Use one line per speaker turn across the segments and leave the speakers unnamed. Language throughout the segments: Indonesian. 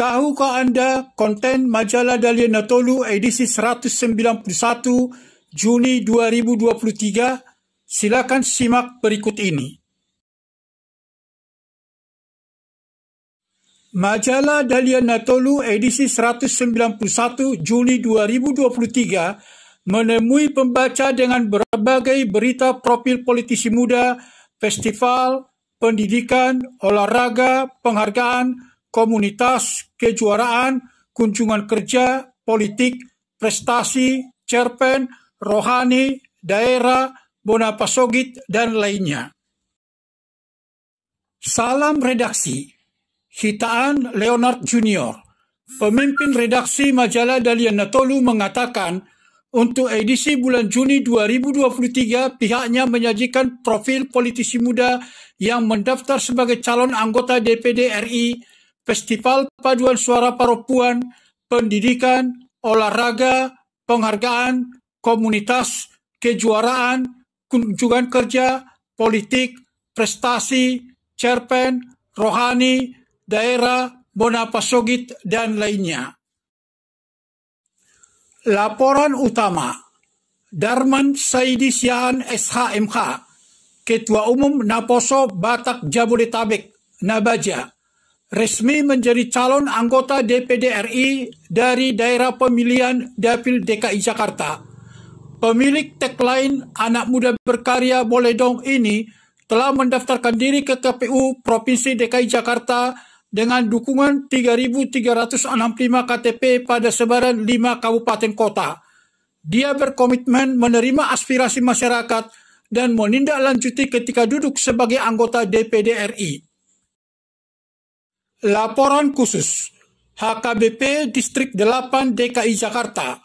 Tahukah Anda konten majalah Dahlia Natolu edisi 191 Juni 2023? Silakan simak berikut ini. Majalah Dahlia Natolu edisi 191 Juni 2023 menemui pembaca dengan berbagai berita profil politisi muda, festival, pendidikan, olahraga, penghargaan, komunitas, kejuaraan, kunjungan kerja, politik, prestasi, cerpen, rohani, daerah, bona pasogit, dan lainnya. Salam redaksi. Hitaan Leonard Junior, pemimpin redaksi majalah Dahlia Natolu, mengatakan untuk edisi bulan Juni 2023 pihaknya menyajikan profil politisi muda yang mendaftar sebagai calon anggota DPD RI, Festival Paduan Suara Perempuan, Pendidikan, Olahraga, Penghargaan, Komunitas, Kejuaraan, Kunjungan Kerja, Politik, Prestasi, Cerpen, Rohani, Daerah, bona pasogit, dan lainnya. Laporan utama. Darman Saidi Siahan SHMH, Ketua Umum Naposo Batak Jabodetabek, Nabaja, resmi menjadi calon anggota DPD RI dari daerah pemilihan Dapil DKI Jakarta. Pemilik tagline "Anak Muda Berkarya Boleh Dong" ini telah mendaftarkan diri ke KPU Provinsi DKI Jakarta dengan dukungan 3.365 KTP pada sebaran 5 kabupaten kota. Dia berkomitmen menerima aspirasi masyarakat dan menindaklanjuti ketika duduk sebagai anggota DPD RI. Laporan khusus HKBP Distrik 8 DKI Jakarta,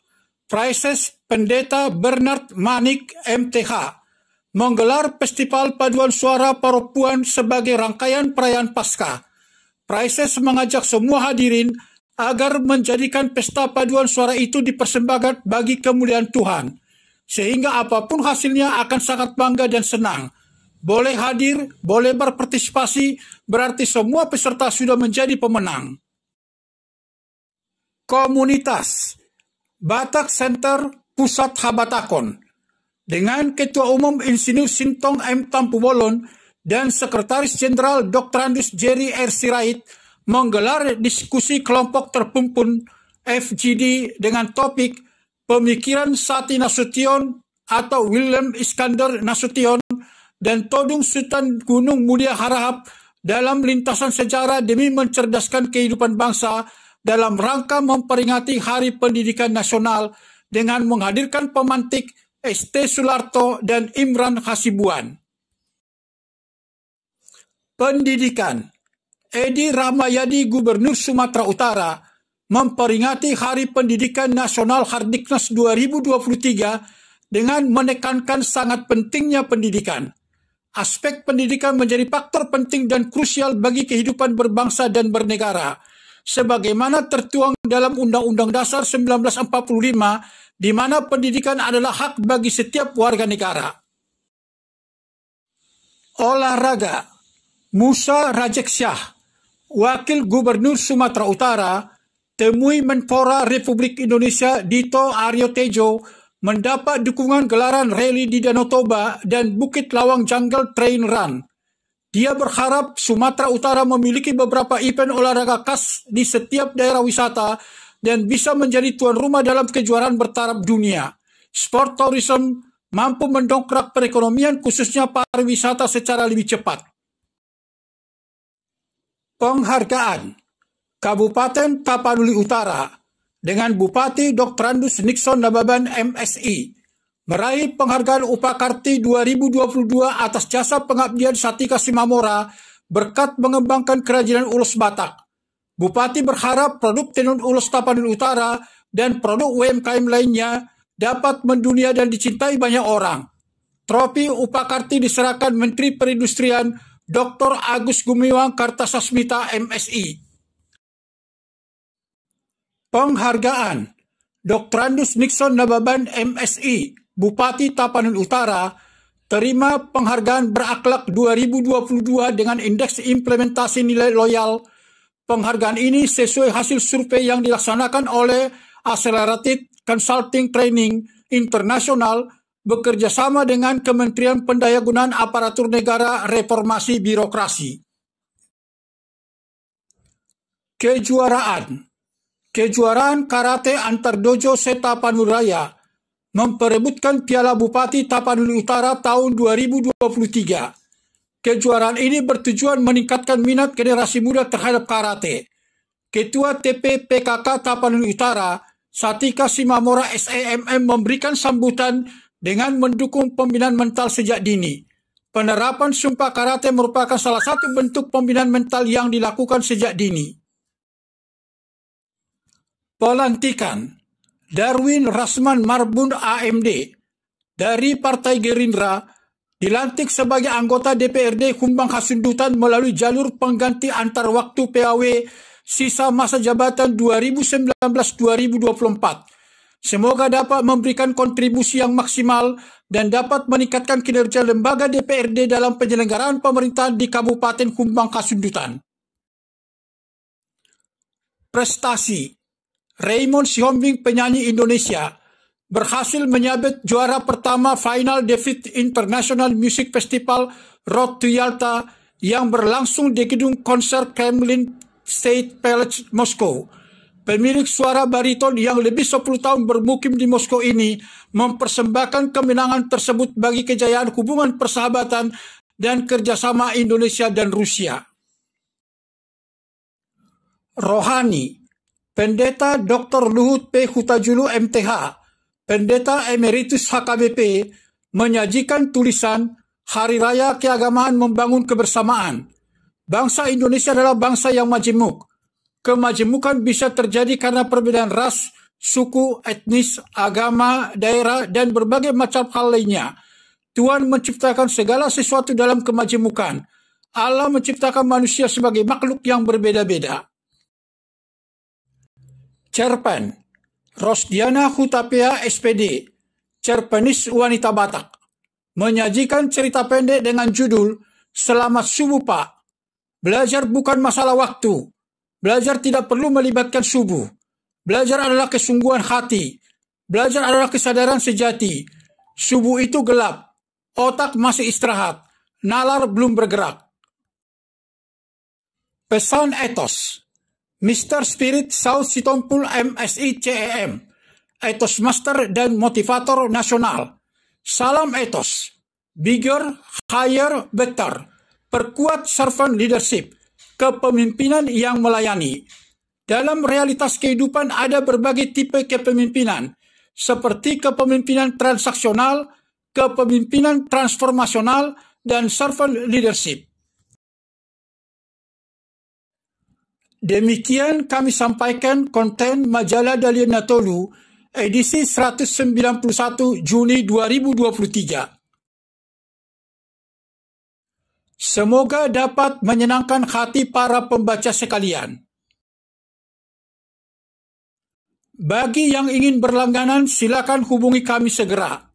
Praises Pendeta Bernard Manik MTH, menggelar Festival Paduan Suara Perempuan sebagai rangkaian perayaan Paskah. Praises mengajak semua hadirin agar menjadikan pesta paduan suara itu dipersembahkan bagi kemuliaan Tuhan, sehingga apapun hasilnya akan sangat bangga dan senang. Boleh hadir, boleh berpartisipasi, berarti semua peserta sudah menjadi pemenang. Komunitas Batak Center Pusat Habatakon dengan Ketua Umum Insinyur Sintong M. Tampubolon dan Sekretaris Jenderal Dr. Andus Jerry R. Sirait menggelar diskusi kelompok terpimpin FGD dengan topik Pemikiran Sati Nasution atau William Iskandar Nasution dan Todung Sultan Gunung Mulia Harahap dalam lintasan sejarah demi mencerdaskan kehidupan bangsa dalam rangka memperingati Hari Pendidikan Nasional dengan menghadirkan pemantik ST Sularto dan Imran Hasibuan. Pendidikan. Edi Rahmayadi, Gubernur Sumatera Utara, memperingati Hari Pendidikan Nasional Hardiknas 2023 dengan menekankan sangat pentingnya pendidikan. Aspek pendidikan menjadi faktor penting dan krusial bagi kehidupan berbangsa dan bernegara, sebagaimana tertuang dalam Undang-Undang Dasar 1945, di mana pendidikan adalah hak bagi setiap warga negara. Olahraga. Musa Rajeksyah, Wakil Gubernur Sumatera Utara, temui Menpora Republik Indonesia Dito Aryo Tejo mendapat dukungan gelaran rally di Danau Toba dan Bukit Lawang Jungle Trail Run. Dia berharap Sumatera Utara memiliki beberapa event olahraga khas di setiap daerah wisata dan bisa menjadi tuan rumah dalam kejuaraan bertaraf dunia. Sport tourism mampu mendongkrak perekonomian khususnya pariwisata secara lebih cepat. Penghargaan. Kabupaten Tapanuli Utara dengan Bupati Dr. Andus Nixon Nababan MSI meraih penghargaan Upakarti 2022 atas jasa pengabdian Satika Simamora berkat mengembangkan kerajinan ulos Batak. Bupati berharap produk tenun ulos Tapanuli Utara dan produk UMKM lainnya dapat mendunia dan dicintai banyak orang. Trofi Upakarti diserahkan Menteri Perindustrian Dr. Agus Gumiwang Kartasasmita MSI. Penghargaan. Dr. Andus Nixon Nababan MSI, Bupati Tapanuli Utara, terima penghargaan berakhlak 2022 dengan indeks implementasi nilai loyal Penghargaan ini sesuai hasil survei yang dilaksanakan oleh Accelerated Consulting Training International bekerjasama dengan Kementerian Pendayagunaan Aparatur Negara Reformasi Birokrasi. Kejuaraan karate antar dojo se-Tapanuli Raya memperebutkan Piala Bupati Tapanuli Utara tahun 2023. Kejuaraan ini bertujuan meningkatkan minat generasi muda terhadap karate. Ketua TP PKK Tapanuli Utara, Satika Simamora SEMM memberikan sambutan dengan mendukung pembinaan mental sejak dini. Penerapan sumpah karate merupakan salah satu bentuk pembinaan mental yang dilakukan sejak dini. Pelantikan Darwin Rasman Marbun AMD dari Partai Gerindra dilantik sebagai anggota DPRD Humbang Hasundutan melalui jalur pengganti antar waktu PAW sisa masa jabatan 2019-2024. Semoga dapat memberikan kontribusi yang maksimal dan dapat meningkatkan kinerja lembaga DPRD dalam penyelenggaraan pemerintahan di Kabupaten Humbang Hasundutan. Prestasi Raymond Sihombing, penyanyi Indonesia, berhasil menyabet juara pertama Final David International Music Festival Road to Yalta yang berlangsung di gedung konser Kremlin State Palace, Moskow. Pemilik suara bariton yang lebih 10 tahun bermukim di Moskow ini mempersembahkan kemenangan tersebut bagi kejayaan hubungan persahabatan dan kerjasama Indonesia dan Rusia. Rohani Pendeta Dr. Luhut P. Hutajulu MTH, Pendeta Emeritus HKBP, menyajikan tulisan Hari Raya Keagamaan Membangun Kebersamaan. Bangsa Indonesia adalah bangsa yang majemuk. Kemajemukan bisa terjadi karena perbedaan ras, suku, etnis, agama, daerah, dan berbagai macam hal lainnya. Tuhan menciptakan segala sesuatu dalam kemajemukan. Allah menciptakan manusia sebagai makhluk yang berbeda-beda. Cerpen Rosdiana Hutapea SPD, cerpenis wanita Batak, menyajikan cerita pendek dengan judul Selamat Subuh Pak. Belajar bukan masalah waktu. Belajar tidak perlu melibatkan subuh. Belajar adalah kesungguhan hati. Belajar adalah kesadaran sejati. Subuh itu gelap. Otak masih istirahat. Nalar belum bergerak. Pesan etos Mr. Spirit South Sitompul MSI CEM, etos master dan motivator nasional. Salam etos, bigger, higher, better. Perkuat servant leadership, kepemimpinan yang melayani. Dalam realitas kehidupan ada berbagai tipe kepemimpinan, seperti kepemimpinan transaksional, kepemimpinan transformasional, dan servant leadership. Demikian kami sampaikan konten majalah Dalian Natolu edisi 191 Juni 2023. Semoga dapat menyenangkan hati para pembaca sekalian. Bagi yang ingin berlangganan, silakan hubungi kami segera.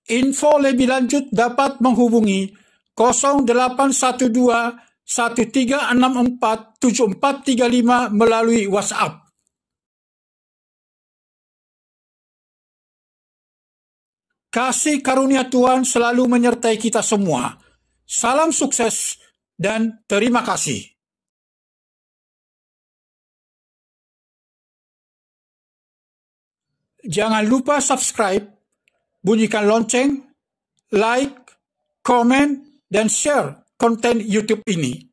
Info lebih lanjut dapat menghubungi 0812 13647435 melalui WhatsApp. Kasih karunia Tuhan selalu menyertai kita semua. Salam sukses dan terima kasih. Jangan lupa subscribe, bunyikan lonceng, like, komen, dan share konten YouTube ini.